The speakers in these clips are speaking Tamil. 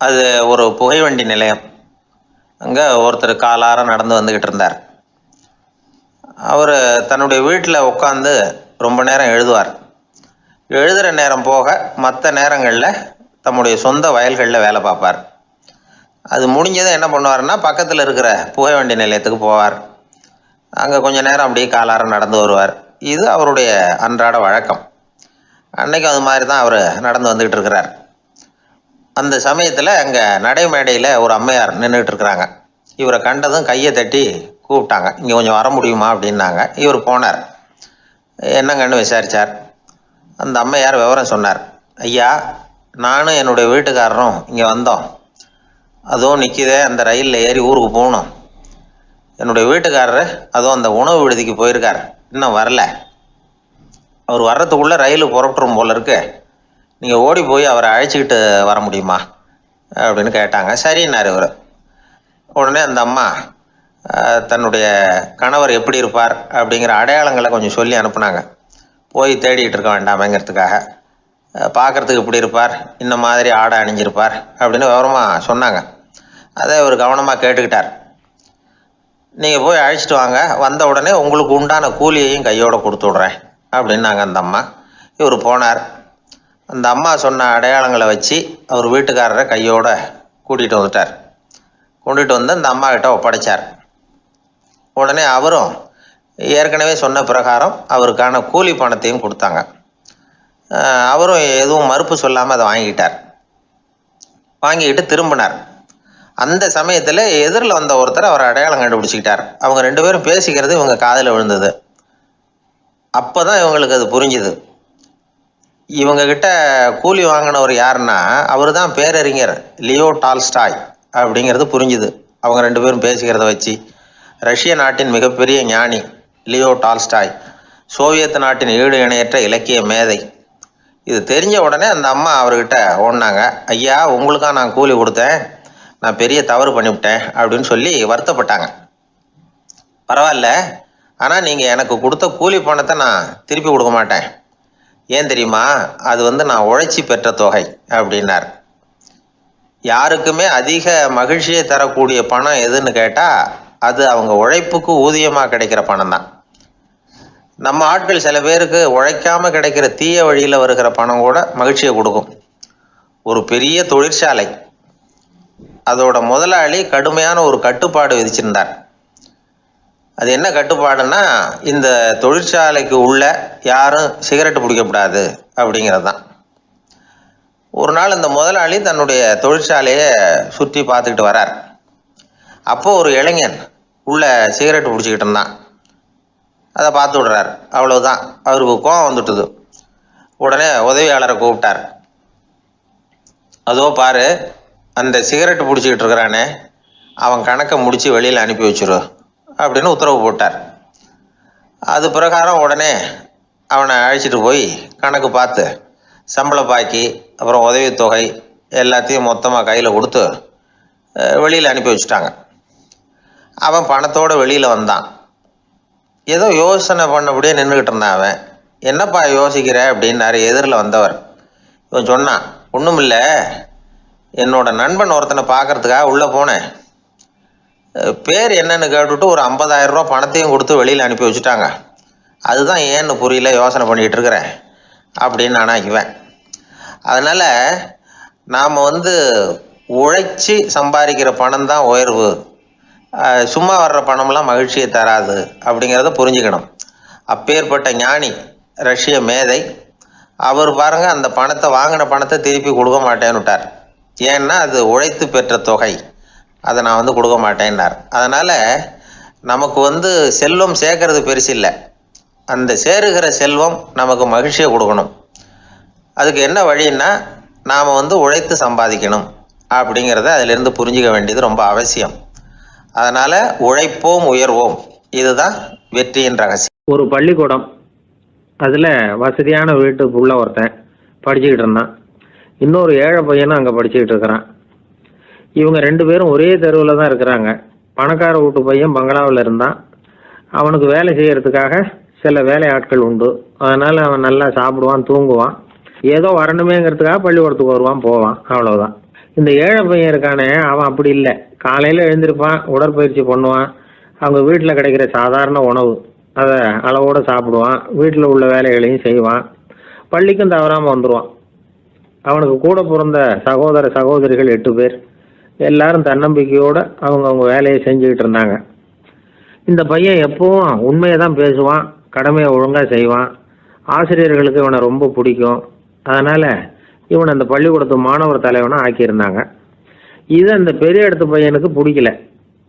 அது ஒரு புகைவண்டி நிலையம். அங்கே ஒருத்தர் காலார நடந்து வந்துக்கிட்டு இருந்தார். அவர் தன்னுடைய வீட்டில் உட்காந்து ரொம்ப நேரம் எழுதுவார். எழுதுகிற நேரம் போக மற்ற நேரங்களில் தம்முடைய சொந்த வயல்களில் வேலை பார்ப்பார். அது முடிஞ்சதை என்ன பண்ணுவார்னா, பக்கத்தில் இருக்கிற புகைவண்டி நிலையத்துக்கு போவார். அங்கே கொஞ்சம் நேரம் அப்படியே காலார நடந்து வருவார். இது அவருடைய அன்றாட வழக்கம். அன்னைக்கு அது மாதிரி தான் அவர் நடந்து வந்துக்கிட்டு இருக்கிறார். அந்த சமயத்தில் அங்கே நடைமேடையில் ஒரு அம்மையார் நின்றுட்டு இருக்கிறாங்க. இவரை கண்டதும் கையை தட்டி கூப்பிட்டாங்க. இங்கே கொஞ்சம் வர முடியுமா அப்படின்னாங்க. இவர் போனார். என்னங்கன்னு விசாரித்தார். அந்த அம்மையார் விவரம் சொன்னார். ஐயா, நானும் என்னுடைய வீட்டுக்காரரும் இங்கே வந்தோம். அதுவும் நிற்கிதே, அந்த ரயிலில் ஏறி ஊருக்கு போகணும். என்னுடைய வீட்டுக்காரரு அதுவும் அந்த உணவு விடுதிக்கு போயிருக்கார், இன்னும் வரல. அவர் வர்றதுக்குள்ளே ரயில் புறப்பட்டுரும் போல இருக்கு. நீங்கள் ஓடி போய் அவரை அழைச்சிக்கிட்டு வர முடியுமா அப்படின்னு கேட்டாங்க. சரின்னார் இவர். உடனே அந்த அம்மா தன்னுடைய கணவர் எப்படி இருப்பார் அப்படிங்கிற அடையாளங்களை கொஞ்சம் சொல்லி அனுப்புனாங்க. போய் தேடிக்கிட்டு இருக்க வேண்டாமேங்கிறதுக்காக. பார்க்குறதுக்கு இப்படி இருப்பார், இந்த மாதிரி ஆடை அணிஞ்சிருப்பார் அப்படின்னு விவரமாக சொன்னாங்க. அதை இவர் கவனமாக கேட்டுக்கிட்டார். நீங்கள் போய் அழைச்சிட்டு வாங்க, வந்த உடனே உங்களுக்கு உண்டான கூலியையும் கையோடு கொடுத்து விட்றேன் அப்படின்னாங்க அந்த அம்மா. இவர் போனார். அந்த அம்மா சொன்ன அடையாளங்களை வச்சு அவர் வீட்டுக்காரரை கையோடு கூட்டிகிட்டு வந்துட்டார். கொண்டுட்டு வந்து அந்த அம்மா கிட்ட ஒப்படைச்சார். உடனே அவரும் ஏற்கனவே சொன்ன பிரகாரம் அவருக்கான கூலி பணத்தையும் கொடுத்தாங்க. அவரும் எதுவும் மறுப்பு சொல்லாமல் அதை வாங்கிக்கிட்டார். வாங்கிக்கிட்டு திரும்பினார். அந்த சமயத்தில் எதிரில் வந்த ஒருத்தர் அவர் அடையாளம் கண்டுபிடிச்சிக்கிட்டார். அவங்க ரெண்டு பேரும் பேசிக்கிறது இவங்க காதில் விழுந்தது. அப்போ தான் இவங்களுக்கு அது புரிஞ்சுது. இவங்கக்கிட்ட கூலி வாங்கினவர் யாருன்னா, அவர் தான் பேரறிஞர் லியோ டால்ஸ்டாய் அப்படிங்கிறது புரிஞ்சுது அவங்க ரெண்டு பேரும் பேசிக்கிறத வச்சு. ரஷ்ய நாட்டின் மிகப்பெரிய ஞானி லியோ டால்ஸ்டாய், சோவியத் நாட்டின் ஈடு இணையற்ற இலக்கிய மேதை. இது தெரிஞ்ச உடனே அந்த அம்மா அவர்கிட்ட ஓடினாங்க. ஐயா, உங்களுக்காக நான் கூலி கொடுத்தேன், நான் பெரிய தவறு பண்ணிவிட்டேன் அப்படின்னு சொல்லி வருத்தப்பட்டாங்க. பரவாயில்ல, ஆனால் நீங்கள் எனக்கு கொடுத்த கூலி பணத்தை நான் திருப்பி கொடுக்க மாட்டேன். ஏன் தெரியுமா, அது நான் உழைச்சி பெற்ற தொகை அப்படின்னார். யாருக்குமே அதிக மகிழ்ச்சியை தரக்கூடிய பணம் எதுன்னு கேட்டால், அது அவங்க உழைப்புக்கு ஊதியமாக கிடைக்கிற பணம் தான். நம்ம ஆட்கள் சில பேருக்கு உழைக்காமல் கிடைக்கிற தீய வழியில் வருகிற பணம் கூட மகிழ்ச்சியை கொடுக்கும். ஒரு பெரிய தொழிற்சாலை, அதோட முதலாளி கடுமையான ஒரு கட்டுப்பாடு விதிச்சிருந்தார். அது என்ன கட்டுப்பாடுன்னா, இந்த தொழிற்சாலைக்கு உள்ள யாரும் சிகரெட்டு பிடிக்கக்கூடாது அப்படிங்கிறது தான். ஒரு நாள் இந்த முதலாளி தன்னுடைய தொழிற்சாலையை சுற்றி பார்த்துக்கிட்டு வரார். அப்போது ஒரு இளைஞன் உள்ள சிகரெட்டு பிடிச்சிக்கிட்டு இருந்தான். அதை பார்த்து விடுறார். அவ்வளவுதான், அவருக்கு கோபம் வந்துட்டுது. உடனே உதவியாளரை கூப்பிட்டார். அதோ பாரு, அந்த சிகரெட்டு பிடிச்சிக்கிட்டு இருக்கிறானே, அவன் கணக்கை முடித்து வெளியில் அனுப்பி வச்சிரு அப்படின்னு உத்தரவு போட்டார். அது பிரகாரம் உடனே அவனை அழைச்சிட்டு போய் கணக்கு பார்த்து சம்பள பாக்கி அப்புறம் உதவித்தொகை எல்லாத்தையும் மொத்தமாக கையில் கொடுத்து வெளியில் அனுப்பி வச்சுட்டாங்க. அவன் பணத்தோடு வெளியில் வந்தான். ஏதோ யோசனை பண்ணபடியே நின்றுக்கிட்டு இருந்தான். அவன் என்னப்பா யோசிக்கிற அப்படின்னாரு எதிரில் வந்தவர். இவன் சொன்னான், ஒன்றும் இல்லை, என்னோட நண்பன் ஒருத்தனை பார்க்கறதுக்காக உள்ளே போனேன். பேர் என்னன்னு கேட்டுவிட்டு ஒரு 50,000 ரூபா பணத்தையும் கொடுத்து வெளியில் அனுப்பி வச்சுட்டாங்க. அதுதான் ஏன்னு புரியல, யோசனை பண்ணிகிட்டு இருக்கிறேன் அப்படின்னு நானாக்குவேன். அதனால் நாம் உழைச்சி சம்பாதிக்கிற பணம் தான் உயர்வு, சும்மா வர்ற பணம்லாம் மகிழ்ச்சியை தராது அப்படிங்கிறத புரிஞ்சுக்கணும். அப்பேற்பட்ட ஞானி ரஷ்ய மேதை அவர் பாருங்க, அந்த பணத்தை வாங்கின பணத்தை திருப்பி கொடுக்க மாட்டேன்னு விட்டார். ஏன்னா அது உழைத்து பெற்ற தொகை, அதை நான் கொடுக்க மாட்டேன்னார். அதனால் நமக்கு செல்வம் சேர்க்கறது பெருசு இல்லை, அந்த சேருகிற செல்வம் நமக்கு மகிழ்ச்சியை கொடுக்கணும். அதுக்கு என்ன வழின்னா, நாம் உழைத்து சம்பாதிக்கணும் அப்படிங்கிறத அதிலிருந்து புரிஞ்சிக்க வேண்டியது ரொம்ப அவசியம். அதனால் உழைப்போம் உயர்வோம், இதுதான் வெற்றியின் ரகசியம். ஒரு பள்ளிக்கூடம், அதில் வசதியான வீட்டுக்குள்ள ஒருத்தன் படிச்சுக்கிட்டு இருந்தான். இன்னொரு ஏழை பையனும் அங்கே படிச்சுக்கிட்டு இருக்கிறான். இவங்க ரெண்டு பேரும் ஒரே தெருவில் தான் இருக்கிறாங்க. பணக்கார வீட்டு பையன் பங்களாவில் இருந்தான். அவனுக்கு வேலை செய்யறதுக்காக சில வேலை ஆட்கள் உண்டு. அதனால் அவன் நல்லா சாப்பிடுவான், தூங்குவான். ஏதோ வரணுமேங்கிறதுக்காக பள்ளிக்கூடத்துக்கு வருவான், போவான், அவ்வளோதான். இந்த ஏழை பையன் இருக்கானே, அவன் அப்படி இல்லை. காலையில் எழுந்திருப்பான், உடற்பயிற்சி பண்ணுவான், அவங்க வீட்டில் கிடைக்கிற சாதாரண உணவு அதை அளவோடு சாப்பிடுவான், வீட்டில் உள்ள வேலைகளையும் செய்வான், பள்ளிக்கும் தவறாமல் வந்துடுவான். அவனுக்கு கூட பிறந்த சகோதர சகோதரிகள் 8 பேர். எல்லாரும் தன்னம்பிக்கையோடு அவங்க வேலையை செஞ்சுக்கிட்டு இருந்தாங்க. இந்த பையன் எப்பவும் உண்மையை தான் பேசுவான், கடமையை ஒழுங்காக செய்வான். ஆசிரியர்களுக்கு இவனை ரொம்ப பிடிக்கும். அதனால் இவனை அந்த பள்ளிக்கூடத்து மாணவர் தலைவனாக ஆக்கியிருந்தாங்க. இது அந்த பெரிய இடத்து பையனுக்கு பிடிக்கல.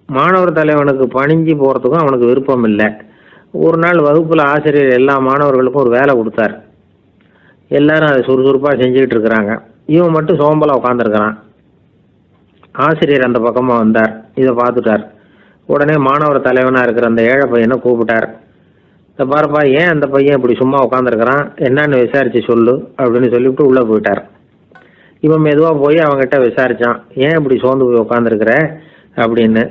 மாணவர் தலைவனுக்கு பணிஞ்சு போகிறதுக்கும் அவனுக்கு விருப்பம் இல்லை. ஒரு நாள் வகுப்பில் ஆசிரியர் எல்லா மாணவர்களுக்கும் ஒரு வேலை கொடுத்தார். எல்லாரும் அதை சுறுசுறுப்பாக செஞ்சுக்கிட்டு இருக்கிறாங்க. இவன் மட்டும் சோம்பலாக உட்காந்துருக்கிறான். ஆசிரியர் அந்த பக்கமாக வந்தார், இதை பார்த்துட்டார். உடனே மாணவர் தலைவனாக இருக்கிற அந்த ஏழை பையனை கூப்பிட்டார். இந்த பாருப்பா, ஏன் அந்த பையன் இப்படி சும்மா உட்காந்துருக்கிறான், என்னன்னு விசாரித்து சொல்லு அப்படின்னு சொல்லிவிட்டு உள்ளே போயிட்டார். இவன் மெதுவாக போய் அவங்ககிட்ட விசாரித்தான், ஏன் இப்படி சோர்ந்து போய் உட்காந்துருக்கிற அப்படின்னு.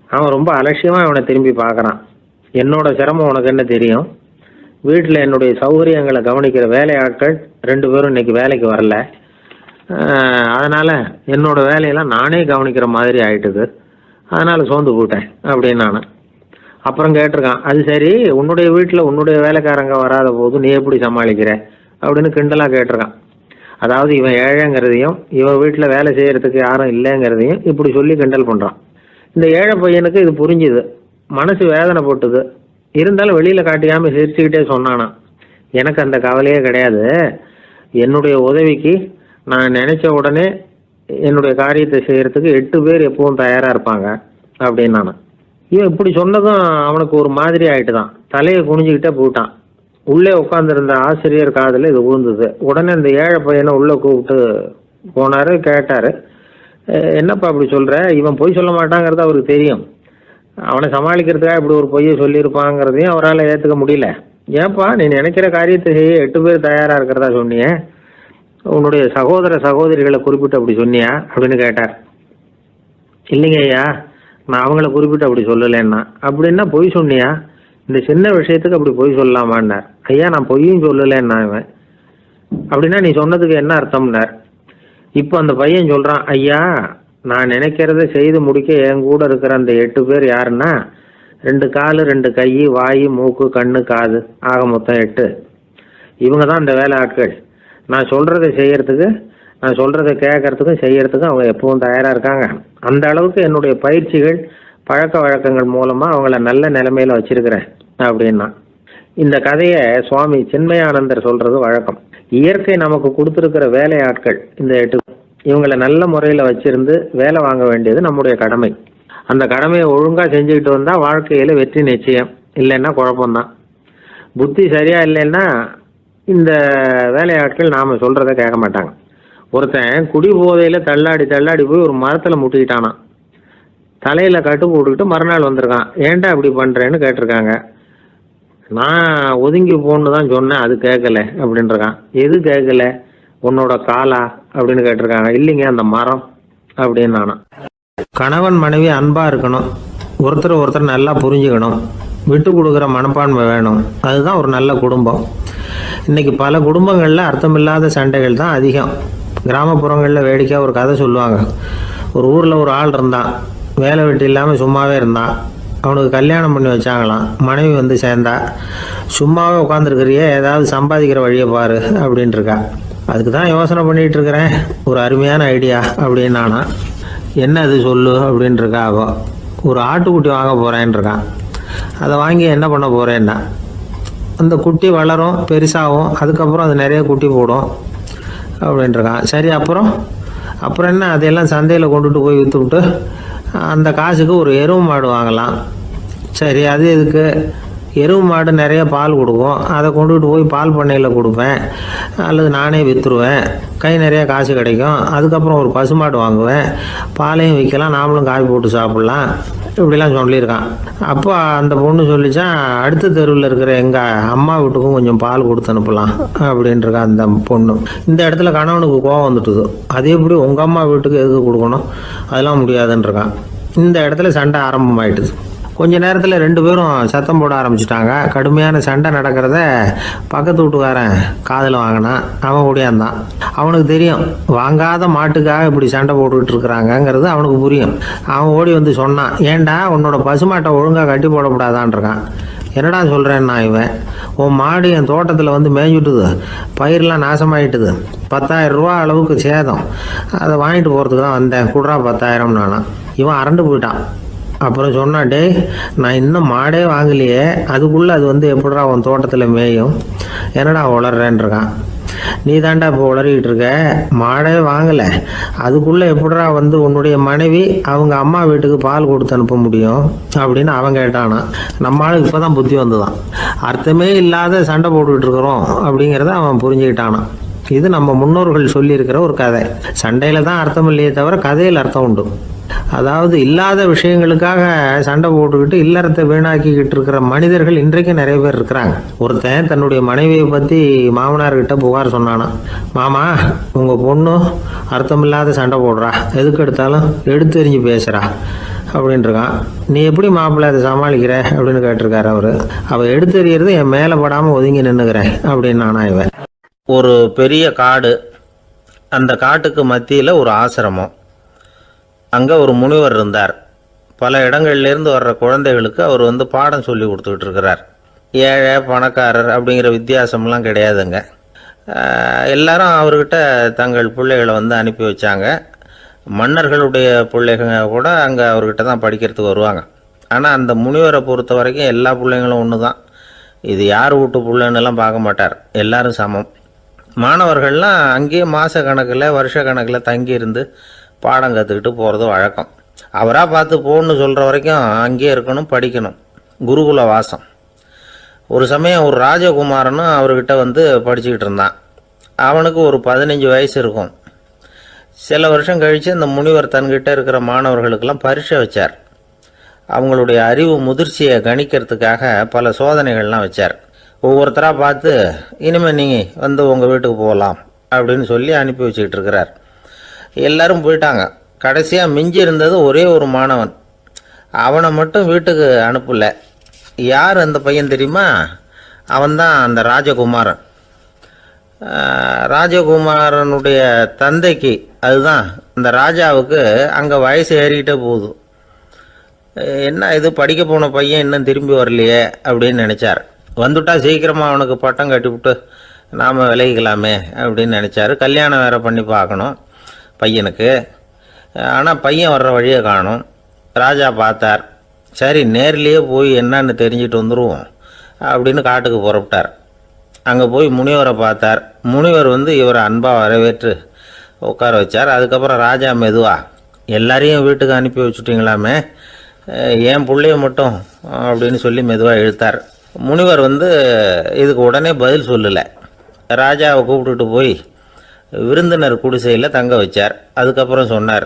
அவன் ரொம்ப அலட்சியமாக அவனை திரும்பி பார்க்குறான். என்னோட சிரமம் உனக்கு என்ன தெரியும்? வீட்டில் என்னுடைய சௌகரியங்களை கவனிக்கிற வேலையாட்கள் 2 பேரும் இன்னைக்கு வேலைக்கு வரல. அதனால் என்னோட வேலையெல்லாம் நானே கவனிக்கிற மாதிரி ஆயிட்டுது. அதனால் சோர்ந்து போயிட்டேன் அப்படின்னு நான். அப்புறம் கேட்டிருக்கான், அது சரி, உன்னுடைய வீட்டில் உன்னுடைய வேலைக்காரங்க வராத போது நீ எப்படி சமாளிக்கிற அப்படின்னு கிண்டலாக கேட்டிருக்கான். அதாவது இவன் ஏழைங்கிறதையும் இவன் வீட்டில் வேலை செய்யறதுக்கு யாரும் இல்லைங்கிறதையும் இப்படி சொல்லி கிண்டல் பண்ணுறான். இந்த ஏழை பையனுக்கு இது புரிஞ்சுது, மனசு வேதனை போட்டுது. இருந்தாலும் வெளியில் காட்டியாமல் சிரிச்சுக்கிட்டே சொன்னானா, எனக்கு அந்த கவலையே கிடையாது. என்னுடைய உதவிக்கு நான் நினச்ச உடனே என்னுடைய காரியத்தை செய்கிறதுக்கு 8 பேர் எப்பவும் தயாராக இருப்பாங்க அப்படின்னு நான். இவன் இப்படி சொன்னதும் அவனுக்கு ஒரு மாதிரி ஆகிட்டு தான். தலையை குனிஞ்சிக்கிட்டே போயிட்டான். உள்ளே உட்காந்துருந்த ஆசிரியர் காதில் இது விழுந்தது. உடனே இந்த ஏழை பையனை உள்ளே கூப்பிட்டு போனார். கேட்டார், என்னப்பா அப்படி சொல்கிற? இவன் பொய் சொல்ல மாட்டாங்கிறது அவருக்கு தெரியும். அவனை சமாளிக்கிறதுக்காக இப்படி ஒரு பொய்யை சொல்லியிருப்பாங்கிறதையும் அவரால் ஏற்றுக்க முடியல. ஏன்பா, நீ நினைக்கிற காரியத்தை செய்ய 8 பேர் தயாராக இருக்கிறதா சொன்னியே, உன்னுடைய சகோதர சகோதரிகளை குறிப்பிட்டு அப்படி சொன்னியா அப்படின்னு கேட்டார். இல்லைங்க ஐயா, நான் அவங்கள குறிப்பிட்டு அப்படி சொல்லலைன்னா. அப்படின்னா பொய் சொன்னியா? இந்த சின்ன விஷயத்துக்கு அப்படி பொய் சொல்லலாமான்னார். ஐயா, நான் பொய்யும் சொல்லலைன்னா. இவன் அப்படின்னா நீ சொன்னதுக்கு என்ன அர்த்தம்னார். இப்போ அந்த பையன் சொல்கிறான், ஐயா, நான் நினைக்கிறத செய்து முடிக்க என் கூட இருக்கிற அந்த 8 பேர் யாருன்னா 2 காலு 2 கை, வாய், மூக்கு, கண்ணு, காது, ஆக மொத்தம் 8. இவங்க தான் இந்த வேலை ஆட்கள். நான் சொல்கிறத செய்யறதுக்கு, நான் சொல்கிறத கேட்கறதுக்கும் செய்யறதுக்கும் அவங்க எப்பவும் தயாராக இருக்காங்க. அந்த அளவுக்கு என்னுடைய பயிற்சிகள், பழக்க வழக்கங்கள் மூலமாக அவங்கள நல்ல நிலைமையில் வச்சிருக்கிறேன் அப்படின்னா. இந்த கதையை சுவாமி சின்மயானந்தர் சொல்கிறது வழக்கம். இயற்கை நமக்கு கொடுத்துருக்கிற வேலையாட்கள் இந்த 8. இவங்களை நல்ல முறையில் வச்சிருந்து வேலை வாங்க வேண்டியது நம்முடைய கடமை. அந்த கடமையை ஒழுங்காக செஞ்சுக்கிட்டு வந்தால் வாழ்க்கையில் வெற்றி நிச்சயம். இல்லைன்னா குழப்பம்தான். புத்தி சரியாக இல்லைன்னா இந்த வேலையாட்கள் நாம் சொல்கிறத கேட்க மாட்டாங்க. ஒருத்தன் குடி போதையில் தள்ளாடி தள்ளாடி போய் ஒரு மரத்தில் முட்டிக்கிட்டானான். தலையில் கட்டு போட்டுக்கிட்டு மறுநாள் வந்திருக்கான். ஏன்டா இப்படி பண்ணுறேன்னு கேட்டிருக்காங்க. நான் ஒதுங்கி போன்னு தான் சொன்னேன், அது கேட்கல அப்படின்றான். எது கேட்கல? உன்னோட காலா அப்படின்னு கேட்டிருக்காங்க. இல்லைங்க, அந்த மரம் அப்படின்னு நானா. கணவன் மனைவி அன்பாக இருக்கணும், ஒருத்தர் நல்லா புரிஞ்சுக்கணும், விட்டு கொடுக்குற மனப்பான்மை வேணும். அதுதான் ஒரு நல்ல குடும்பம். இன்றைக்கி பல குடும்பங்களில் அர்த்தமில்லாத சண்டைகள் தான் அதிகம். கிராமப்புறங்களில் வேடிக்கையாக ஒரு கதை சொல்லுவாங்க. ஒரு ஊரில் ஒரு ஆள் இருந்தான், வேலை வெட்டி இல்லாமல் சும்மாவே இருந்தான். அவனுக்கு கல்யாணம் பண்ணி வச்சாங்களாம். மனைவி வந்து சேர்ந்தா, சும்மாவே உட்காந்துருக்கிறியே, ஏதாவது சம்பாதிக்கிற வழியை பாரு அப்படின்ட்டுருக்கா. அதுக்கு தான் யோசனை பண்ணிகிட்டு இருக்கிறேன், ஒரு அருமையான ஐடியா அப்படின்னு நானா. என்ன அது சொல்லு அப்படின்ட்டுருக்கா. அவ ஒரு ஆட்டுக்குட்டி வாங்க போகிறேன்ருக்கான். அதை வாங்கி என்ன பண்ண போகிறேன்னா, அந்த குட்டி வளரும், பெருசாகும், அதுக்கப்புறம் அது நிறைய குட்டி போடும் அப்படின்ட்டுருக்கான். சரி, அப்புறம் என்ன, அதையெல்லாம் சந்தையில் கொண்டுட்டு போய் விற்றுவிட்டு அந்த காசுக்கு ஒரு எருவு மாடு வாங்கலாம். சரி, அது எதுக்கு? எருவு மாடு நிறைய பால் கொடுக்கும், அதை கொண்டுகிட்டு போய் பால் பண்ணையில் கொடுப்பேன், அல்லது நானே விற்றுருவேன், கை நிறைய காசு கிடைக்கும். அதுக்கப்புறம் ஒரு பசுமாடு வாங்குவேன், பாலையும் விற்கலாம், நாமளும் காய் போட்டு சாப்பிட்லாம், இப்படிலாம் சொல்லியிருக்கான். அப்போ அந்த பொண்ணு சொல்லிச்சான், அடுத்த தெருவில் இருக்கிற எங்கள் அம்மா வீட்டுக்கும் கொஞ்சம் பால் கொடுத்து அனுப்பலாம் அப்படின்ட்டுருக்கா அந்த பொண்ணு. இந்த இடத்துல கணவனுக்கு கோவம் வந்துட்டுது. அது எப்படி உங்கள் அம்மா வீட்டுக்கு எதுக்கு கொடுக்கணும், அதெல்லாம் முடியாதுன்றிருக்கான். இந்த இடத்துல சண்டை ஆரம்பமாயிட்டுது. கொஞ்ச நேரத்தில் ரெண்டு பேரும் சத்தம் போட ஆரம்பிச்சிட்டாங்க. கடுமையான சண்டை நடக்கிறத பக்கத்து வீட்டுக்காரன் காதில் வாங்கினான். அவன் ஓடியாந்தான். அவனுக்கு தெரியும் வாங்காத மாட்டுக்காக இப்படி சண்டை போட்டுக்கிட்டு இருக்கிறாங்கங்கிறது அவனுக்கு புரியும். அவன் ஓடி வந்து சொன்னான், ஏண்டா உன்னோட பசுமாட்டை ஒழுங்காக கட்டி போடக்கூடாதான்னு இருக்கான். என்னடா சொல்கிறேன்னா இவன், உன் மாடு என் தோட்டத்தில் வந்து மேய்ஞ்சுட்டுது, பயிரெலாம் நாசமாயிட்டுது, 10,000 ரூபா அளவுக்கு சேதம், அதை வாங்கிட்டு போகிறதுக்கு தான் வந்தேன், குடுறா 10,000 நானா. இவன் அரண்டு போயிட்டான். அப்புறம் சொன்னான், டேய் நான் இன்னும் மாடே வாங்கலையே, அதுக்குள்ளே அது வந்து எப்படிடா உன் தோட்டத்தில் மேயும், என்னடா உளர்றேன்னு இருக்கான். நீ தாண்டா இப்போ உளறிக்கிட்டு இருக்க, மாடே வாங்கலை, அதுக்குள்ளே எப்படிடா வந்து உன்னுடைய மனைவி அவங்க அம்மா வீட்டுக்கு பால் கொடுத்து அனுப்ப முடியும் அப்படின்னு அவன் கேட்டானா. நம்மளுக்கு இப்போ தான் புத்தி வந்துதான். அர்த்தமே இல்லாத சண்டை போட்டுக்கிட்டு இருக்கிறோம் அப்படிங்கிறத அவன் புரிஞ்சுக்கிட்டானான். இது நம்ம முன்னோர்கள் சொல்லியிருக்கிற ஒரு கதை. சண்டையில் தான் அர்த்தம் இல்லையே தவிர கதையில் அர்த்தம் உண்டு. அதாவது இல்லாத விஷயங்களுக்காக சண்டை போட்டுக்கிட்டு இல்லறத்தை வீணாக்கிக்கிட்டு இருக்கிற மனிதர்கள் இன்றைக்கும் நிறைய பேர் இருக்கிறாங்க. ஒருத்தன் தன்னுடைய மனைவியை பற்றி மாமனார்கிட்ட புகார் சொன்னானா, மாமா உங்கள் பொண்ணு அர்த்தமில்லாத சண்டை போடுறா, எதுக்கு எடுத்தாலும் எடுத்தெறிஞ்சு பேசுகிறா அப்படின்ட்டுருக்கான். நீ எப்படி மாப்பிள்ளை அதை சமாளிக்கிற அப்படின்னு கேட்டிருக்காரு அவர். அவள் எடுத்தெறியறது என் மேலே படாமல் ஒதுங்கி நின்றுக்கிறேன் அப்படின்னு நானா இவன். ஒரு பெரிய காடு, அந்த காட்டுக்கு மத்தியில் ஒரு ஆசிரமம். அங்கே ஒரு முனிவர் இருந்தார். பல இடங்கள்லேருந்து வர்ற குழந்தைகளுக்கு அவர் வந்து பாடம் சொல்லி கொடுத்துக்கிட்டு இருக்கிறார். ஏழை பணக்காரர் அப்படிங்கிற வித்தியாசம்லாம் கிடையாதுங்க. எல்லாரும் அவர்கிட்ட தங்கள் பிள்ளைகளை வந்து அனுப்பி வச்சாங்க. மன்னர்களுடைய பிள்ளைங்க கூட அங்கே அவர்கிட்ட தான் படிக்கிறதுக்கு வருவாங்க. ஆனால் அந்த முனிவரை பொறுத்த வரைக்கும் எல்லா பிள்ளைங்களும் ஒன்று தான். இது யார் வீட்டு பிள்ளைன்னெல்லாம் பார்க்க மாட்டார், எல்லாரும் சமம். மாணவர்கள்லாம் அங்கேயே மாத கணக்கில் வருஷ கணக்கில் தங்கியிருந்து பாடம் கற்றுக்கிட்டு போகிறது வழக்கம். அவராக பார்த்து போகணுன்னு சொல்கிற வரைக்கும் அங்கேயே இருக்கணும், படிக்கணும். குருகுல வாசம். ஒரு சமயம் ஒரு ராஜகுமாரனும் அவர்கிட்ட வந்து படிச்சுக்கிட்டு இருந்தான். அவனுக்கு ஒரு 15 வயசு இருக்கும். சில வருஷம் கழித்து அந்த முனிவர் தன்கிட்ட இருக்கிற மாணவர்களுக்கெல்லாம் பரீட்சை வச்சார். அவங்களுடைய அறிவு முதிர்ச்சியை கணிக்கிறதுக்காக பல சோதனைகள்லாம் வச்சார். ஒவ்வொருத்தராக பார்த்து இனிமேல் நீங்கள் வந்து உங்கள் வீட்டுக்கு போகலாம் அப்படின்னு சொல்லி அனுப்பி வச்சுக்கிட்டு இருக்கிறார். எல்லாரும் போயிட்டாங்க. கடைசியாக மிஞ்சி இருந்தது ஒரே ஒரு மாணவன். அவனை மட்டும் வீட்டுக்கு அனுப்பல. யார் அந்த பையன் தெரியுமா? அவன்தான் அந்த ராஜகுமாரன். ராஜகுமாரனுடைய தந்தைக்கு, அதுதான் இந்த ராஜாவுக்கு, அங்கே வயசு ஏறிக்கிட்டே போகுது. என்ன இது படிக்க போன பையன் இன்னும் திரும்பி வரலையே அப்படின்னு நினச்சார். வந்துட்டா சீக்கிரமாக அவனுக்கு பட்டம் கட்டிவிட்டு நாம் விலகிக்கலாமே அப்படின்னு நினச்சார். கல்யாணம் வேறு பண்ணி பார்க்கணும் பையனுக்கு. ஆனால் பையன் வர்ற வழியை காணும். ராஜா பார்த்தார். சரி நேர்லேயே போய் என்னன்னு தெரிஞ்சுட்டு வந்துடுவோம் அப்படின்னு காட்டுக்கு புறப்பட்டார். அங்கே போய் முனிவரை பார்த்தார். முனிவர் வந்து இவரை அன்பாக வரவேற்று உட்கார வச்சார். அதுக்கப்புறம் ராஜா மெதுவா, எல்லாரையும் வீட்டுக்கு அனுப்பி வச்சுட்டிங்களாமே, ஏன் பிள்ளைய மட்டும் அப்படின்னு சொல்லி மெதுவாக இழுத்தார். முனிவர் வந்து இதுக்கு உடனே பதில் சொல்லலை. ராஜாவை கூப்பிட்டுட்டு போய் விருந்தினர் குடிசையில் தங்க வச்சார். அதுக்கப்புறம் சொன்னார்,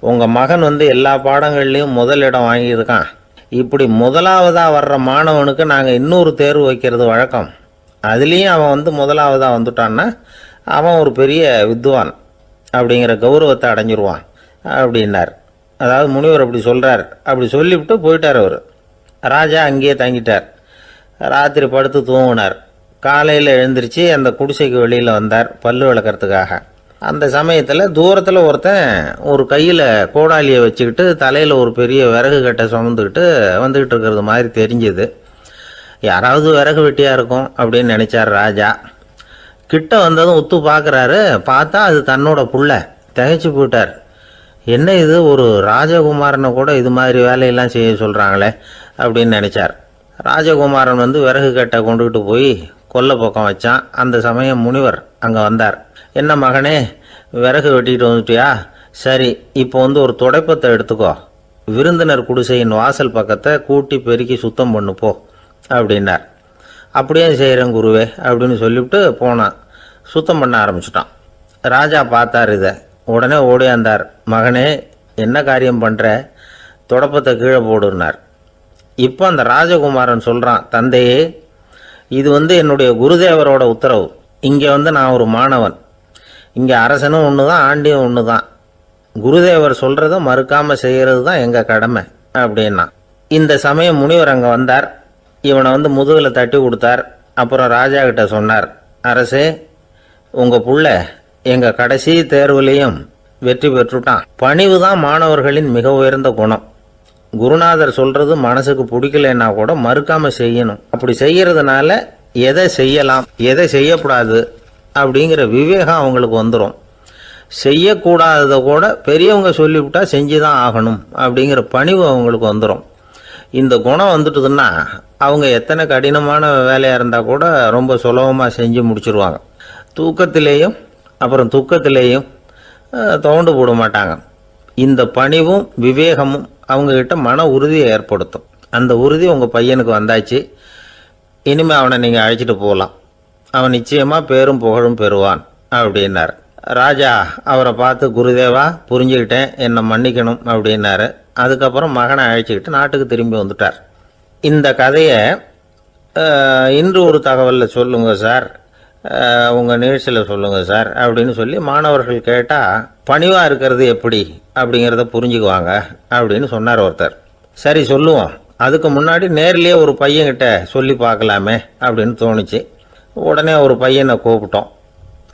உங்கள் மகன் வந்து எல்லா பாடங்கள்லேயும் முதல் இடம் வாங்கியிருக்கான். இப்படி முதலாவதாக வர்ற மாணவனுக்கு நாங்கள் இன்னொரு தேர்வு வைக்கிறது வழக்கம். அதுலேயும் அவன் வந்து முதலாவதாக வந்துட்டான்னா அவன் ஒரு பெரிய வித்வான் அப்படிங்கிற கௌரவத்தை அடைஞ்சிருவான் அப்படின்னார். அதாவது முனிவர் அப்படி சொல்கிறார். அப்படி சொல்லிவிட்டு போயிட்டார் அவர். ராஜா அங்கேயே தங்கிட்டார். ராத்திரி படுத்து தூங்கினார். காலையில் எழுந்திரிச்சு அந்த குடிசைக்கு வெளியில் வந்தார் பல்லு விளக்கிறதுக்காக. அந்த சமயத்தில் தூரத்தில் ஒருத்தன் ஒரு கையில் கோடாலியை வச்சுக்கிட்டு தலையில் ஒரு பெரிய விறகு கட்டை சுமந்துக்கிட்டு வந்துக்கிட்டு இருக்கிறது மாதிரி தெரிஞ்சுது. யாராவது விறகு வெட்டியாக இருக்கும் அப்படின்னு நினச்சார் ராஜா. கிட்ட வந்ததும் உத்து பார்க்குறாரு. பார்த்தா அது தன்னோட புள்ள. திகைச்சு போயிட்டார். என்ன இது, ஒரு ராஜகுமாரனை கூட இது மாதிரி வேலையெல்லாம் செய்ய சொல்கிறாங்களே அப்படின்னு நினச்சார். ராஜகுமாரன் வந்து விறகு கட்டை கொண்டுகிட்டு போய் கொல்லை பக்கம் வச்சான். அந்த சமயம் முனிவர் அங்கே வந்தார். என்ன மகனே, விறகு வெட்டிட்டு வந்துட்டியா? சரி, இப்போ வந்து ஒரு துடைப்பத்தை எடுத்துக்கோ, விருந்தினர் குடிசையின் வாசல் பக்கத்தை கூட்டி பெருக்கி சுத்தம் பண்ணு போ அப்படின்னார். அப்படியே செய்கிறேன் குருவே அப்படின்னு சொல்லிவிட்டு போனான். சுத்தம் பண்ண ஆரம்பிச்சிட்டான். ராஜா பார்த்தார் இதை. உடனே ஓடியாந்தார். மகனே, என்ன காரியம் பண்ணுற? துடைப்பத்தை கீழே போடுனார். இப்போ அந்த ராஜகுமாரன் சொல்கிறான், தந்தையே, இது வந்து என்னுடைய குருதேவரோட உத்தரவு. இங்கே வந்து நான் ஒரு மாணவன். இங்கே அரசனும் ஒன்று தான், ஆண்டியும் ஒன்று தான். குருதேவர் சொல்கிறத மறுக்காமல் செய்கிறது தான் எங்கள் கடமை அப்படின்னா. இந்த சமயம் முனிவர் அங்கே வந்தார். இவனை முதுகில் தட்டி கொடுத்தார். அப்புறம் ராஜா கிட்ட சொன்னார், அரசே, உங்கள் புள்ள எங்கள் கடைசி தேர்வுலேயும் வெற்றி பெற்றுட்டான். பணிவு தான் மாணவர்களின் மிக உயர்ந்த குணம். குருநாதர் சொல்கிறது மனசுக்கு பிடிக்கலைன்னா கூட மறுக்காமல் செய்யணும். அப்படி செய்கிறதுனால எதை செய்யலாம் எதை செய்யக்கூடாது அப்படிங்கிற விவேகம் அவங்களுக்கு வந்துடும். செய்யக்கூடாததை கூட பெரியவங்க சொல்லிவிட்டா செஞ்சு தான் ஆகணும் அப்படிங்கிற பணிவு அவங்களுக்கு வந்துடும். இந்த குணம் வந்துட்டுதுன்னா அவங்க எத்தனை கடினமான வேலையாக இருந்தால் கூட ரொம்ப சுலபமாக செஞ்சு முடிச்சிருவாங்க. தூக்கத்திலேயும் அப்புறம் துக்கத்திலேயும் தோண்டு போட மாட்டாங்க. இந்த பணிவும் விவேகமும் அவங்கக்கிட்ட மன உறுதியை ஏற்படுத்தும். அந்த உறுதி உங்கள் பையனுக்கு வந்தாச்சு. இனிமேல் அவனை நீங்கள் அழைச்சிட்டு போகலாம். அவன் நிச்சயமாக பேரும் புகழும் பெறுவான் அப்படின்னார். ராஜா அவரை பார்த்து, குருதேவா, புரிஞ்சுக்கிட்டேன், என்னை மன்னிக்கணும் அப்படின்னாரு. அதுக்கப்புறம் மகனை அழைச்சிக்கிட்டு நாட்டுக்கு திரும்பி வந்துட்டார். இந்த கதையை இன்று ஒரு தகவலில் சொல்லுங்கள் சார், உங்கள் நிகழ்ச்சியில் சொல்லுங்கள் சார் அப்படின்னு சொல்லி மாணவர்கள் கேட்டால் பணிவாக இருக்கிறது எப்படி அப்படிங்கிறத புரிஞ்சுக்குவாங்க அப்படின்னு சொன்னார் ஒருத்தர். சரி சொல்லுவோம், அதுக்கு முன்னாடி நேர்லேயே ஒரு பையன்கிட்ட சொல்லி பார்க்கலாமே அப்படின்னு தோணுச்சு. உடனே ஒரு பையனை கூப்பிட்டோம்.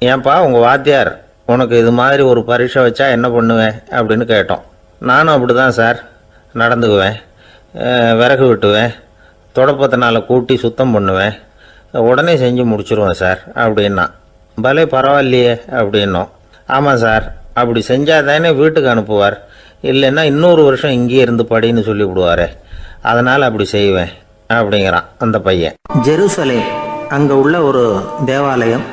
ஏன்பா, உங்கள் வாத்தியார் உனக்கு இது மாதிரி ஒரு பரீட்சை வச்சா என்ன பண்ணுவேன் அப்படின்னு கேட்டோம். நானும் அப்படி தான் சார் நடந்துக்குவேன், விறகு வெட்டுவேன், தொடப்பத்தினால கூட்டி சுத்தம் பண்ணுவேன், உடனே செஞ்சு முடிச்சிருவேன் சார் அப்படின்னா. பலே பரவாயில்லையே அப்படின்னோம். ஆமாம் சார், அப்படி செஞ்சால் தானே வீட்டுக்கு அனுப்புவார், இல்லைன்னா இன்னொரு வருஷம் இங்கேயே இருந்து படின்னு சொல்லி விடுவார், அதனால் அப்படி செய்வேன் அப்படிங்கிறான் அந்த பையன். ஜெருசலேம் அங்கே உள்ள ஒரு தேவாலயம்.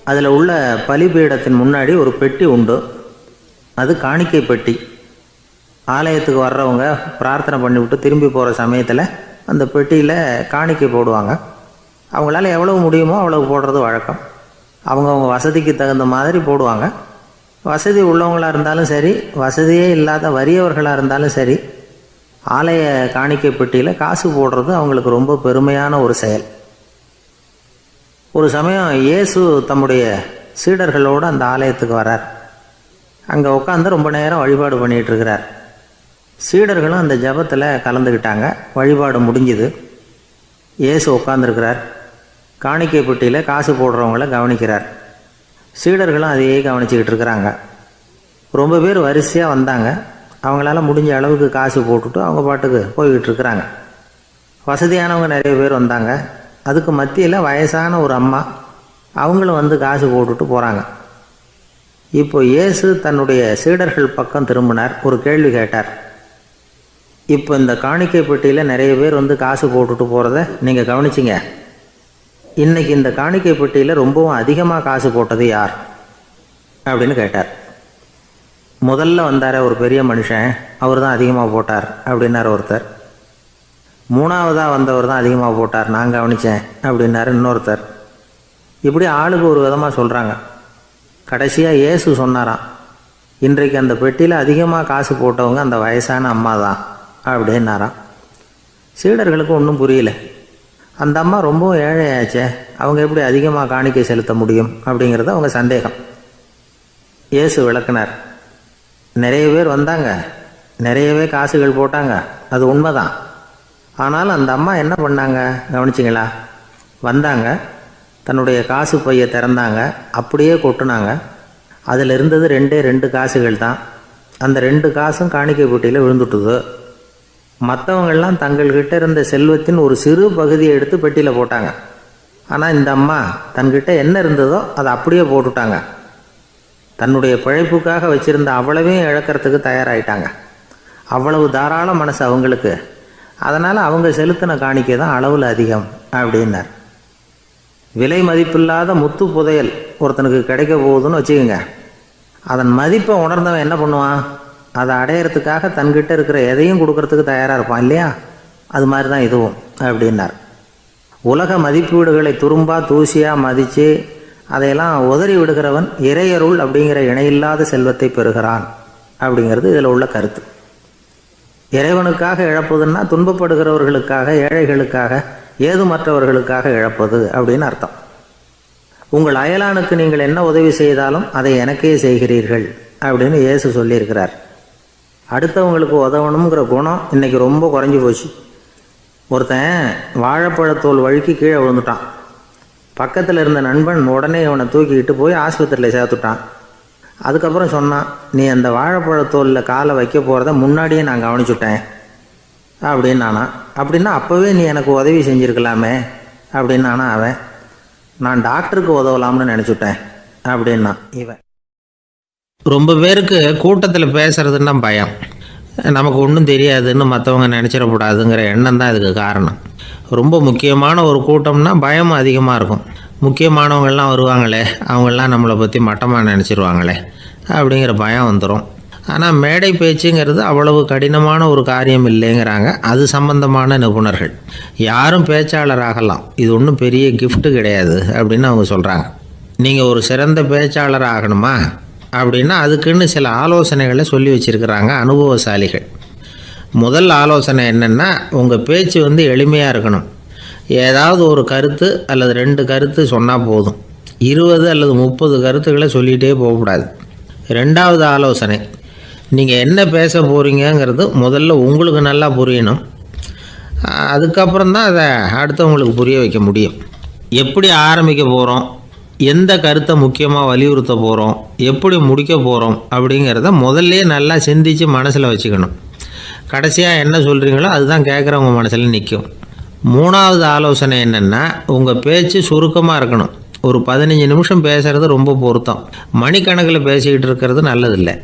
அதில் உள்ள பலிபீடத்தின் முன்னாடி ஒரு பெட்டி உண்டு. அது காணிக்கை பெட்டி. ஆலயத்துக்கு வர்றவங்க பிரார்த்தனை பண்ணிவிட்டு திரும்பி போகிற சமயத்தில் அந்த பெட்டியில் காணிக்கை போடுவாங்க. அவங்களால எவ்வளவு முடியுமோ அவ்வளவு போடுறது வழக்கம். அவங்கவுங்க வசதிக்கு தகுந்த மாதிரி போடுவாங்க. வசதி உள்ளவங்களாக இருந்தாலும் சரி, வசதியே இல்லாத வறியவர்களாக இருந்தாலும் சரி, ஆலய காணிக்கை பெட்டியில் காசு போடுறது அவங்களுக்கு ரொம்ப பெருமையான ஒரு செயல். ஒரு சமயம் இயேசு தம்முடைய சீடர்களோடு அந்த ஆலயத்துக்கு வரார். அங்கே உட்காந்து ரொம்ப நேரம் வழிபாடு பண்ணிகிட்டு இருக்கிறார். சீடர்களும் அந்த ஜபத்தில் கலந்துக்கிட்டாங்க. வழிபாடு முடிஞ்சுது. இயேசு உட்காந்துருக்கிறார். காணிக்கை பெட்டியில் காசு போடுறவங்கள கவனிக்கிறார். சீடர்களும் அதையே கவனிச்சிக்கிட்டு இருக்கிறாங்க. ரொம்ப பேர் வரிசையாக வந்தாங்க. அவங்களால முடிஞ்ச அளவுக்கு காசு போட்டுட்டு அவங்க பாட்டுக்கு போய்கிட்டு இருக்கிறாங்க. வசதியானவங்க நிறைய பேர் வந்தாங்க. அதுக்கு மத்தியில் வயசான ஒரு அம்மா, அவங்களும் காசு போட்டுட்டு போகிறாங்க. இப்போ இயேசு தன்னுடைய சீடர்கள் பக்கம் திரும்பினார். ஒரு கேள்வி கேட்டார். இப்போ இந்த காணிக்கை பெட்டியில் நிறைய பேர் காசு போட்டுட்டு போகிறத நீங்கள் கவனிச்சிங்க. இன்றைக்கி இந்த காணிக்கை பெட்டியில் ரொம்பவும் அதிகமாக காசு போட்டது யார் அப்படின்னு கேட்டார். முதல்ல வந்தார ஒரு பெரிய மனுஷன், அவர் தான் அதிகமாக போட்டார் அப்படின்னார் ஒருத்தர். மூணாவதாக வந்தவர் தான் அதிகமாக போட்டார், நான் கவனித்தேன் அப்படின்னாரு இன்னொருத்தர். இப்படி ஆளுக்கு ஒரு விதமாக சொல்கிறாங்க. கடைசியாக இயேசு சொன்னாராம், இன்றைக்கு அந்த பெட்டியில் அதிகமாக காசு போட்டவங்க அந்த வயசான அம்மா தான் அப்படின்னாராம். சீடர்களுக்கு ஒன்றும் புரியல. அந்த அம்மா ரொம்பவும் ஏழையாச்சே, அவங்க எப்படி அதிகமாக காணிக்கை செலுத்த முடியும் அப்படிங்கிறது அவங்க சந்தேகம். இயேசு விளக்குனார். நிறைய பேர் வந்தாங்க, நிறையவே காசுகள் போட்டாங்க, அது உண்மைதான். ஆனாலும் அந்த அம்மா என்ன பண்ணாங்க கவனிச்சிங்களா? வந்தாங்க, தன்னுடைய காசு பையை திறந்தாங்க, அப்படியே கொட்டுனாங்க. அதில் இருந்தது 2 காசுகள் தான். அந்த 2 காசும் காணிக்கை பெட்டியில் விழுந்துட்டுது. மற்றவங்கள்லாம் தங்கள்கிட்ட இருந்த செல்வத்தின் ஒரு சிறு பகுதியை எடுத்து பெட்டியில் போட்டாங்க. ஆனால் இந்த அம்மா தன்கிட்ட என்ன இருந்ததோ அதை அப்படியே போட்டுட்டாங்க. தன்னுடைய பிழைப்புக்காக வச்சுருந்த அவ்வளவையும் இழக்கிறதுக்கு தயாராகிட்டாங்க. அவ்வளவு தாராள மனசு அவங்களுக்கு. அதனால் அவங்க செலுத்தின காணிக்கை தான் அளவில் அதிகம் அப்படின்னார். விலை மதிப்பில்லாத முத்து புதையல் ஒருத்தனுக்கு கிடைக்க போகுதுன்னு வச்சுக்கோங்க. அதன் மதிப்பை உணர்ந்தவன் என்ன பண்ணுவான்? அதை அடையிறதுக்காக தன்கிட்ட இருக்கிற எதையும் கொடுக்கறதுக்கு தயாராக இருப்பான் இல்லையா? அது மாதிரி தான் இதுவும் அப்படின்னார். உலக மதிப்பீடுகளை துரும்பா தூசியாக மதித்து அதையெல்லாம் உதறி விடுகிறவன் இறையருள் அப்படிங்கிற இணையில்லாத செல்வத்தை பெறுகிறான் அப்படிங்கிறது இதில் உள்ள கருத்து. இறைவனுக்காக இழப்பதுன்னா துன்பப்படுகிறவர்களுக்காக, ஏழைகளுக்காக, ஏதுமற்றவர்களுக்காக இழப்பது அப்படின்னு அர்த்தம். உங்கள் அயலானுக்கு நீங்கள் என்ன உதவி செய்தாலும் அதை எனக்கே செய்கிறீர்கள் அப்படின்னு இயேசு சொல்லியிருக்கிறார். அடுத்தவங்களுக்கு உதவணுங்கிற குணம் இன்றைக்கி ரொம்ப குறைஞ்சி போச்சு. ஒருத்தன் வாழைப்பழத்தோல் வழுக்கி கீழே விழுந்துட்டான். பக்கத்தில் இருந்த நண்பன் உடனே இவனை தூக்கிக்கிட்டு போய் ஆஸ்பத்திரியில் சேர்த்துட்டான். அதுக்கப்புறம் சொன்னான், நீ அந்த வாழைப்பழத்தோலில் காலை வைக்க போகிறத முன்னாடியே நான் கவனிச்சுட்டேன் அப்படின்னு நானா. அப்படின்னா அப்போவே நீ எனக்கு உதவி செஞ்சுருக்கலாமே அப்படின்னு நானா அவன். நான் டாக்டருக்கு உதவலாம்னு நினச்சிட்டேன் அப்படின்னா இவன். ரொம்ப பேருக்கு கூட்டத்தில் பேசுறதுன்னா பயம். நமக்கு ஒன்றும் தெரியாதுன்னு மற்றவங்க நினச்சிடக்கூடாதுங்கிற எண்ணம் தான் இதுக்கு காரணம். ரொம்ப முக்கியமான ஒரு கூட்டம்னா பயம் அதிகமாக இருக்கும். முக்கியமானவங்கள்லாம் வருவாங்களே, அவங்களாம் நம்மளை பற்றி மட்டமாக நினச்சிருவாங்களே அப்படிங்கிற பயம் வந்துடும். ஆனால் மேடை பேச்சுங்கிறது அவ்வளவு கடினமான ஒரு காரியம் இல்லைங்கிறாங்க அது சம்பந்தமான நிபுணர்கள். யாரும் பேச்சாளர் ஆகலாம், இது ஒன்றும் பெரிய கிஃப்ட்டு கிடையாது அப்படின்னு அவங்க சொல்கிறாங்க. நீங்கள் ஒரு சிறந்த பேச்சாளர் ஆகணுமா அப்படின்னா அதுக்குன்னு சில ஆலோசனைகளை சொல்லி வச்சுருக்கிறாங்க அனுபவசாலிகள். முதல் ஆலோசனை என்னென்னா, உங்கள் பேச்சு எளிமையாக இருக்கணும். ஏதாவது ஒரு கருத்து அல்லது 2 கருத்து சொன்னால் போதும். 20 அல்லது 30 கருத்துக்களை சொல்லிகிட்டே போகக்கூடாது. ரெண்டாவது ஆலோசனை, நீங்கள் என்ன பேச போகிறீங்கிறது முதல்ல உங்களுக்கு நல்லா புரியணும். அதுக்கப்புறம் தான் அதை அடுத்தவங்களுக்கு புரிய வைக்க முடியும். எப்படி ஆரம்பிக்க போகிறோம், எந்த கருத்தை முக்கியமாக வலியுறுத்த போகிறோம், எப்படி முடிக்க போகிறோம் அப்படிங்கிறத முதல்ல நல்லா சிந்தித்து மனசில் வச்சுக்கணும். கடைசியாக என்ன சொல்கிறீங்களோ அதுதான் கேட்குறவங்க மனசில் நிற்கும். மூணாவது ஆலோசனை என்னென்னா, உங்கள் பேச்சு சுருக்கமாக இருக்கணும். ஒரு 15 நிமிஷம் பேசுகிறது ரொம்ப பொருத்தம். மணிக்கணக்கில் பேசிக்கிட்டு இருக்கிறது நல்லதில்லை.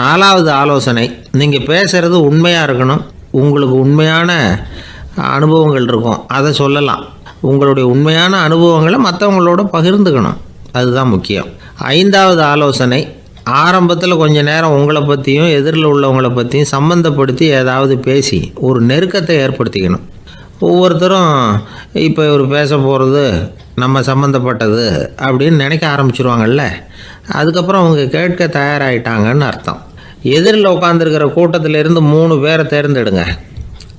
நாலாவது ஆலோசனை, நீங்கள் பேசுகிறது உண்மையாக இருக்கணும். உங்களுக்கு உண்மையான அனுபவங்கள் இருக்கும், அதை சொல்லலாம். உங்களுடைய உண்மையான அனுபவங்களை மற்றவங்களோட பகிர்ந்துக்கணும், அதுதான் முக்கியம். ஐந்தாவது ஆலோசனை, ஆரம்பத்தில் கொஞ்ச நேரம் உங்களை பற்றியும் எதிரில் உள்ளவங்களை பற்றியும் சம்மந்தப்படுத்தி ஏதாவது பேசி ஒரு நெருக்கத்தை ஏற்படுத்திக்கணும். ஒவ்வொருத்தரும் இப்போ இவர் பேச போகிறது நம்ம சம்மந்தப்பட்டது அப்படின்னு நினைக்க ஆரம்பிச்சிருவாங்கல்ல, அதுக்கப்புறம் அவங்க கேட்க தயாராகிட்டாங்கன்னு அர்த்தம். எதிரில் உட்காந்துருக்கிற கூட்டத்திலேருந்து 3 பேரை தேர்ந்தெடுங்க.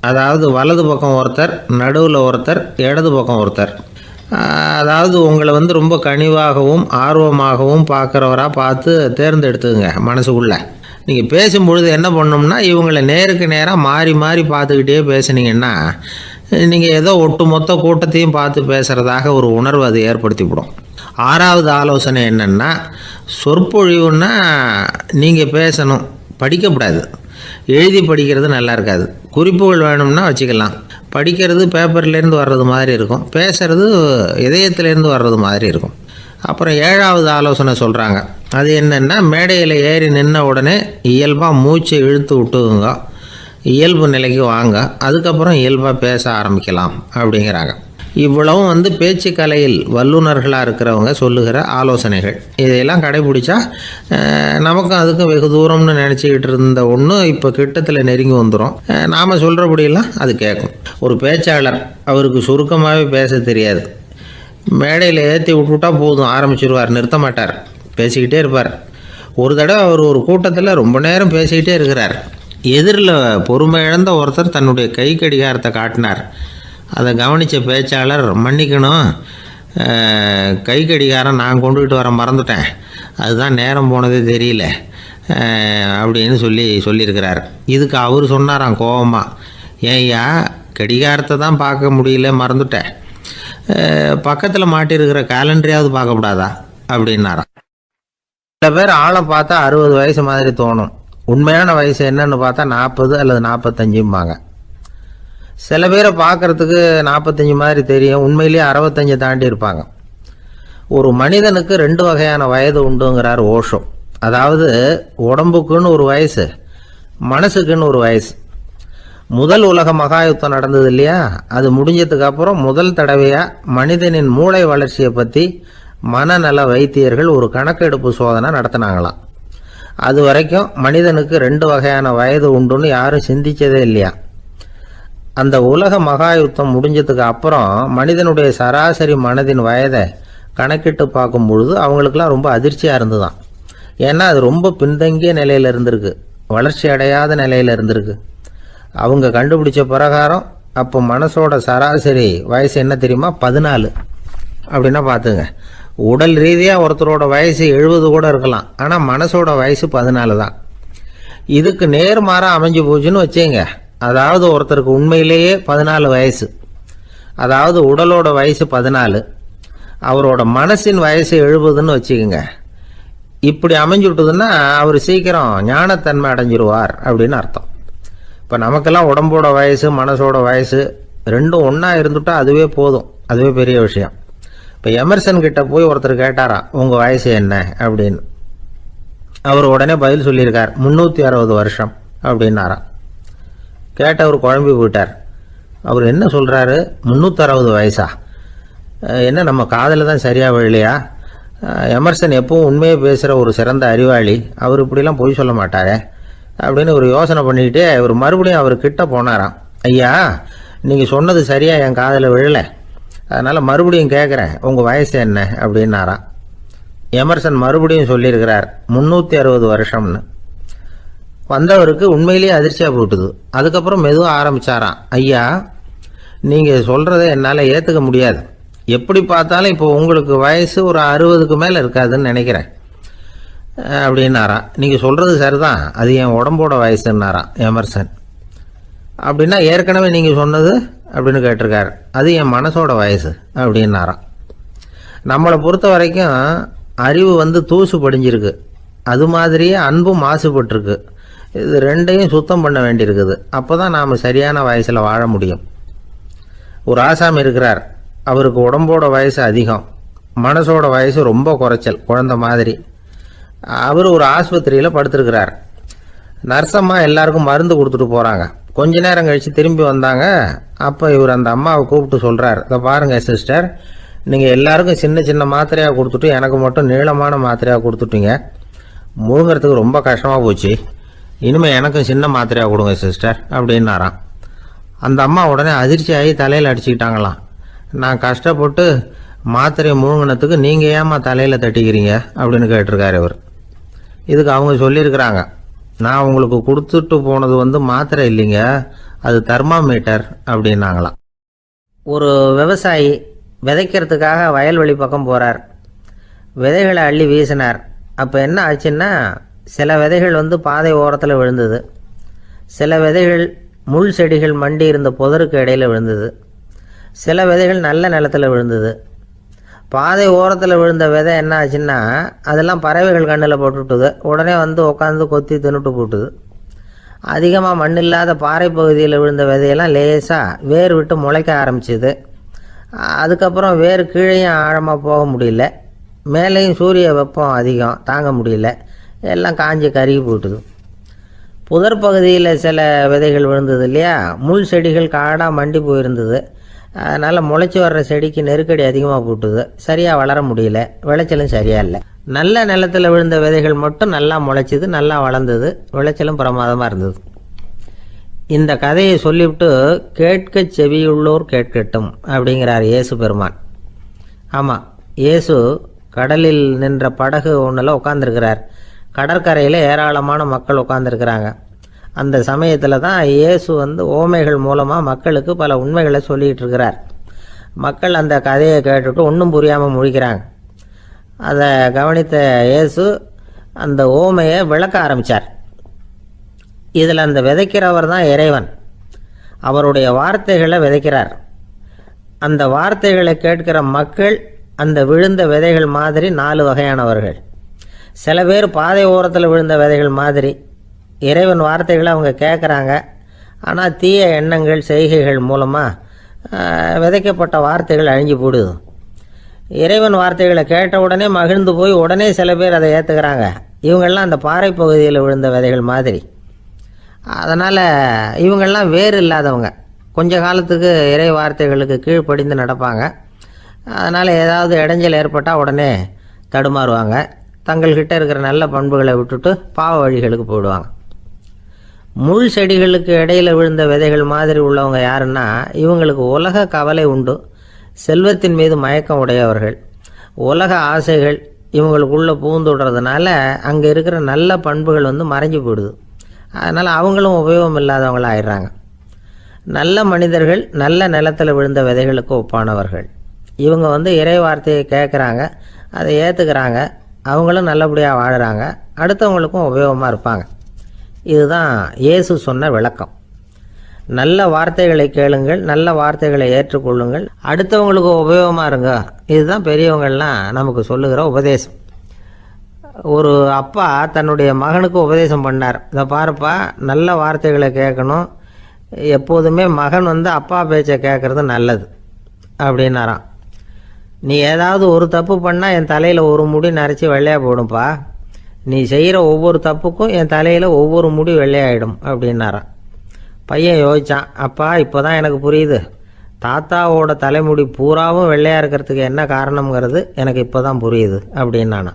அதாவது வலது பக்கம் ஒருத்தர், நடுவில் ஒருத்தர், இடது பக்கம் ஒருத்தர். அதாவது உங்களை ரொம்ப கனிவாகவும் ஆர்வமாகவும் பார்க்குறவராக பார்த்து தேர்ந்தெடுத்துங்க மனசுக்குள்ளே. நீங்கள் பேசும்பொழுது என்ன பண்ணணும்னா, இவங்களை நேருக்கு நேராக மாறி மாறி பார்த்துக்கிட்டே பேசுனீங்கன்னா நீங்கள் ஏதோ ஒட்டுமொத்த கூட்டத்தையும் பார்த்து பேசுகிறதாக ஒரு உணர்வு அது ஏற்படுத்திவிடும். ஆறாவது ஆலோசனை என்னென்னா, சொற்பொழிவுன்னா நீங்கள் பேசணும், படிக்கக்கூடாது. எழுதி படிக்கிறது நல்லா இருக்காது. குறிப்புகள் வேணும்னா வச்சுக்கலாம். படிக்கிறது பேப்பர்லேருந்து வர்றது மாதிரி இருக்கும், பேசுகிறது இதயத்திலேருந்து வர்றது மாதிரி இருக்கும். அப்புறம் 7வது ஆலோசனை சொல்கிறாங்க. அது என்னென்னா, மேடையில் ஏறி நின்ன உடனே இயல்பாக மூச்சை இழுத்து விட்டுங்க, இயல்பு நிலைக்கு வாங்க, அதுக்கப்புறம் இயல்பாக பேச ஆரம்பிக்கலாம் அப்படிங்கிறாங்க. இவ்வளவும் பேச்சு கலையில் வல்லுநர்களாக இருக்கிறவங்க சொல்லுகிற ஆலோசனைகள். இதையெல்லாம் கடைபிடிச்சா நமக்கும் அதுக்கும் வெகு தூரம்னு நினச்சிக்கிட்டு இருந்த ஒன்று இப்போ கிட்டத்தில் நெருங்கி வந்துடும். நாம் சொல்கிறபடியெல்லாம் அது கேட்கும். ஒரு பேச்சாளர், அவருக்கு சுருக்கமாகவே பேச தெரியாது. மேடையில் ஏற்றி விட்டுவிட்டா போதும், ஆரம்பிச்சிருவார், நிறுத்த மாட்டார், பேசிக்கிட்டே இருப்பார். ஒரு தடவை அவர் ஒரு கூட்டத்தில் ரொம்ப நேரம் பேசிக்கிட்டே இருக்கிறார். எதிரில் பொறுமை இழந்த ஒருத்தர் தன்னுடைய கை கடிகாரத்தை காட்டினார். அதை கவனித்த பேச்சாளர், மன்னிக்கணும், கை கடிகாரம் நான் கொண்டுகிட்டு வர மறந்துட்டேன், அதுதான் நேரம் போனதே தெரியல அப்படின்னு சொல்லியிருக்கிறார். இதுக்கு அவர் சொன்னாராம் கோபமாக, ஏய்யா கடிகாரத்தை தான் பார்க்க முடியல, மறந்துட்டேன், பக்கத்தில் மாட்டியிருக்கிற கேலண்டரையாவது பார்க்கக்கூடாதா அப்படின்னாராம். சில பேர் ஆளை பார்த்தா 60 வயசு மாதிரி தோணும். உண்மையான வயசு என்னன்னு பார்த்தா 40 அல்லது 45 சில பேரை பார்க்குறதுக்கு 45 மாதிரி தெரியும், உண்மையிலேயே 65 தாண்டி இருப்பாங்க. ஒரு மனிதனுக்கு 2 வகையான வயது உண்டுங்கிறார் ஓஷோ. அதாவது உடம்புக்குன்னு ஒரு வயசு, மனசுக்குன்னு ஒரு வயசு. முதல் உலக மகாயுத்தம் நடந்தது இல்லையா, அது முடிஞ்சதுக்கு அப்புறம் முதல் தடவையாக மனிதனின் மூளை வளர்ச்சியை பற்றி மனநல வைத்தியர்கள் ஒரு கணக்கெடுப்பு சோதனை நடத்தினாங்களாம். அது வரைக்கும் மனிதனுக்கு 2 வகையான வயது உண்டுன்னு யாரும் சிந்திச்சதே இல்லையா. அந்த உலக மகாயுத்தம் முடிஞ்சதுக்கு அப்புறம் மனிதனுடைய சராசரி மனதின் வயதை கணக்கிட்டு பார்க்கும் பொழுது அவங்களுக்கெல்லாம் ரொம்ப அதிர்ச்சியாக இருந்துதான். ஏன்னா அது ரொம்ப பின்தங்கிய நிலையில் இருந்திருக்கு, வளர்ச்சி அடையாத நிலையில் இருந்திருக்கு. அவங்க கண்டுபிடிச்ச பிரகாரம் அப்போ மனசோட சராசரி வயசு என்ன தெரியுமா, 14. அப்படின்னா பார்த்துங்க, உடல் ரீதியாக ஒருத்தரோட வயசு 70 கூட இருக்கலாம், ஆனால் மனசோட வயசு 14 தான். இதுக்கு நேர்மாறாக அமைஞ்சு போச்சுன்னு வச்சுங்க. அதாவது ஒருத்தருக்கு உண்மையிலேயே 14 வயசு, அதாவது உடலோட வயசு 14, அவரோட மனசின் வயசு 70ன்னு வச்சுக்கோங்க. இப்படி அமைஞ்சுட்டுதுன்னா அவர் சீக்கிரம் ஞானத்தன்மை அடைஞ்சிருவார் அப்படின்னு அர்த்தம். இப்போ நமக்கெல்லாம் உடம்போட வயசு மனசோட வயசு ரெண்டும் ஒன்றா இருந்துட்டா அதுவே போதும், அதுவே பெரிய விஷயம். இப்போ எமர்சன் கிட்ட போய் ஒருத்தர் கேட்டாராம், உங்கள் வயசு என்ன அப்படின்னு. அவர் உடனே பதில் சொல்லியிருக்கார், 360 வருஷம் அப்படின்னாராம். கேட்டவர் குழம்பி போயிட்டார். அவர் என்ன சொல்கிறாரு, 360 வயசா? என்ன நம்ம காதில் தான் சரியாக விழலையா? எமர்சன் எப்பவும் உண்மையை பேசுகிற ஒரு சிறந்த அறிவாளி, அவர் இப்படிலாம் பொய் சொல்ல மாட்டாரே அப்படின்னு ஒரு யோசனை பண்ணிக்கிட்டே இவர் மறுபடியும் அவர் கிட்ட போனாராம். ஐயா, நீங்கள் சொன்னது சரியாக என் காதில் விழலை, அதனால் மறுபடியும் கேட்குறேன், உங்கள் வயசு என்ன அப்படின்னாராம். எமர்சன் மறுபடியும் சொல்லியிருக்கிறார், 360 வருஷம்னு. வந்தவருக்கு உண்மையிலேயே அதிர்ச்சியாக போட்டுது. அதுக்கப்புறம் மெதுவாக ஆரம்பித்தாராம், ஐயா நீங்கள் சொல்கிறத என்னால் ஏற்றுக்க முடியாது. எப்படி பார்த்தாலும் இப்போ உங்களுக்கு வயசு ஒரு 60க்கு மேலே இருக்காதுன்னு நினைக்கிறேன் அப்படின்னாராம். நீங்கள் சொல்கிறது சரிதான், அது என் உடம்போட வயசுன்னாராம் எமர்சன். அப்படின்னா ஏற்கனவே நீங்கள் சொன்னது அப்படின்னு கேட்டிருக்காரு, அது என் மனசோட வயசு அப்படின்னாராம். நம்மளை பொறுத்த வரைக்கும் அறிவு தூசு படிஞ்சிருக்கு, அது மாதிரியே அன்பும் மாசுபட்டிருக்கு. இது ரெண்டையும் சுத்தம் பண்ண வேண்டியிருக்குது. அப்போ தான் நாம் சரியான வயசில் வாழ முடியும். ஒரு ஆசாமி இருக்கிறார், அவருக்கு உடம்போட வயசு அதிகம், மனசோட வயசு ரொம்ப குறைச்சல், குழந்தை மாதிரி. அவர் ஒரு ஆஸ்பத்திரியில் படுத்திருக்கிறார். நர்சம்மா எல்லாருக்கும் மருந்து கொடுத்துட்டு போகிறாங்க. கொஞ்ச நேரம் கழித்து திரும்பி வந்தாங்க. அப்போ இவர் அந்த அம்மாவை கூப்பிட்டு சொல்கிறார், இதை பாருங்கள் சிஸ்டர், நீங்கள் எல்லாருக்கும் சின்ன சின்ன மாத்திரையாக கொடுத்துட்டு எனக்கு மட்டும் நீளமான மாத்திரையாக கொடுத்துட்டீங்க. முழுங்கிறதுக்கு ரொம்ப கஷ்டமாக போச்சு. இனிமேல் எனக்கும் சின்ன மாத்திரையாக கொடுங்க சிஸ்டர் அப்படின்னாராம். அந்த அம்மா உடனே அதிர்ச்சியாகி தலையில் அடிச்சுக்கிட்டாங்களாம். நான் கஷ்டப்பட்டு மாத்திரையை முழுங்கினத்துக்கு நீங்கள் ஏம்மா தலையில் தட்டிக்கிறீங்க அப்படின்னு கேட்டிருக்காரு இவர். இதுக்கு அவங்க சொல்லியிருக்கிறாங்க, நான் உங்களுக்கு கொடுத்துட்டு போனது மாத்திரை இல்லைங்க, அது தெர்மாமீட்டர் அப்படின்னாங்களாம். ஒரு விவசாயி விதைக்கிறதுக்காக வயல்வெளி பக்கம் போகிறார். விதைகளை அள்ளி வீசினார். அப்போ என்ன ஆச்சுன்னா, சில விதைகள் பாதை ஓரத்தில் விழுந்தது, சில விதைகள் முள் செடிகள் மண்டி இருந்த புதருக்கு இடையில் விழுந்தது, சில விதைகள் நல்ல நிலத்தில் விழுந்தது. பாதை ஓரத்தில் விழுந்த விதை என்ன ஆச்சுன்னா, அதெல்லாம் பறவைகள் கண்ணில் போட்டுவிட்டுது. உடனே உட்காந்து கொத்தி தின்னுட்டு போட்டுது. அதிகமாக மண் இல்லாத பாறை பகுதியில் விழுந்த விதையெல்லாம் லேசாக வேர் விட்டு முளைக்க ஆரம்பிச்சிது. அதுக்கப்புறம் வேர் கீழேயும் ஆழமாக போக முடியல, மேலேயும் சூரிய வெப்பம் அதிகம் தாங்க முடியல, எல்லாம் காஞ்சி கருகி போட்டுது. புதர் பகுதியில் சில விதைகள் விழுந்தது இல்லையா, முள் செடிகள் காடாக மண்டி போயிருந்தது. அதனால் முளைச்சி வர்ற செடிக்கு நெருக்கடி அதிகமாக போட்டுது, சரியாக வளர முடியல, விளைச்சலும் சரியாக இல்லை. நல்ல நிலத்தில் விழுந்த விதைகள் மட்டும் நல்லா முளைச்சிது, நல்லா வளர்ந்தது, விளைச்சலும் பிரமாதமாக இருந்தது. இந்த கதையை சொல்லிவிட்டு கேட்க செவியுள்ளோர் கேட்கட்டும் அப்படிங்கிறார் இயேசு பெருமான். ஆமாம், இயேசு கடலில் நின்ற படகு ஒன்றில் உட்காந்துருக்கிறார். கடற்கரையில் ஏராளமான மக்கள் உட்காந்துருக்கிறாங்க. அந்த சமயத்தில் தான் இயேசு ஓமைகள் மூலமாக மக்களுக்கு பல உண்மைகளை சொல்லிகிட்டு இருக்கிறார். மக்கள் அந்த கதையை கேட்டுட்டு ஒன்றும் புரியாமல் முழிக்கிறாங்க. அதை கவனித்த இயேசு அந்த ஓமையை விளக்க ஆரம்பித்தார். இதில் அந்த விதைக்கிறவர் தான் இறைவன். அவருடைய வார்த்தைகளை விதைக்கிறார். அந்த வார்த்தைகளை கேட்கிற மக்கள் அந்த விழுந்த விதைகள் மாதிரி 4 வகையானவர்கள். சில பேர் பாதை ஓரத்தில் விழுந்த விதைகள் மாதிரி, இறைவன் வார்த்தைகளை அவங்க கேட்குறாங்க, ஆனால் தீய எண்ணங்கள் செய்கைகள் மூலமாக விதைக்கப்பட்ட வார்த்தைகள் அழிஞ்சு போடுது. இறைவன் வார்த்தைகளை கேட்ட உடனே மகிழ்ந்து போய் உடனே சில பேர் அதை ஏற்றுக்கிறாங்க. இவங்கெல்லாம் அந்த பாறை பகுதியில் விழுந்த விதைகள் மாதிரி. அதனால் இவங்கெல்லாம் வேறு இல்லாதவங்க, கொஞ்ச காலத்துக்கு இறை வார்த்தைகளுக்கு கீழ்ப்படிந்து நடப்பாங்க. அதனால் ஏதாவது இடைஞ்சல் ஏற்பட்டால் உடனே தடுமாறுவாங்க, தங்கள்கிட்ட இருக்கிற நல்ல பண்புகளை விட்டுட்டு பாவ வழிகளுக்கு போயிடுவாங்க. முள் செடிகளுக்கு இடையில் விழுந்த விதைகள் மாதிரி உள்ளவங்க யாருன்னா, இவங்களுக்கு உலக கவலை உண்டு, செல்வத்தின் மீது மயக்கம் உடையவர்கள், உலக ஆசைகள் இவங்களுக்குள்ளே பூந்துடுறதுனால அங்கே இருக்கிற நல்ல பண்புகள் மறைஞ்சு போயிடுது. அதனால் அவங்களும் உபயோகம் இல்லாதவங்களாக ஆயிடுறாங்க. நல்ல மனிதர்கள் நல்ல நிலத்தில் விழுந்த விதைகளுக்கு ஒப்பானவர்கள். இவங்க இறை வார்த்தையை கேட்குறாங்க, அதை ஏற்றுக்கிறாங்க, அவங்களும் நல்லபடியாக வாழுறாங்க, அடுத்தவங்களுக்கும் உபயோகமாக இருப்பாங்க. இதுதான் இயேசு சொன்ன விளக்கம். நல்ல வார்த்தைகளை கேளுங்கள், நல்ல வார்த்தைகளை ஏற்றுக்கொள்ளுங்கள், அடுத்தவங்களுக்கு உபயோகமாக இருங்க. இதுதான் பெரியவங்கள்லாம் நமக்கு சொல்லுகிற உபதேசம். ஒரு அப்பா தன்னுடைய மகனுக்கு உபதேசம் பண்ணார். இதை பாருப்பா, நல்ல வார்த்தைகளை கேட்கணும், எப்போதுமே மகன் அப்பா பேச்சை கேட்குறது நல்லது அப்படின்னாராம். நீ ஏதாவது ஒரு தப்பு பண்ணால் என் தலையில் ஒரு முடி நரைச்சி வெள்ளையாக போடும்பா, நீ செய்கிற ஒவ்வொரு தப்புக்கும் என் தலையில் ஒவ்வொரு முடி வெள்ளையாயிடும் அப்படின்னாராம். பையன் யோசித்தான், அப்பா இப்போ தான் எனக்கு புரியுது, தாத்தாவோட தலைமுடி பூராவும் வெள்ளையாக இருக்கிறதுக்கு என்ன காரணங்கிறது எனக்கு இப்போ தான் புரியுது அப்படின்னானா.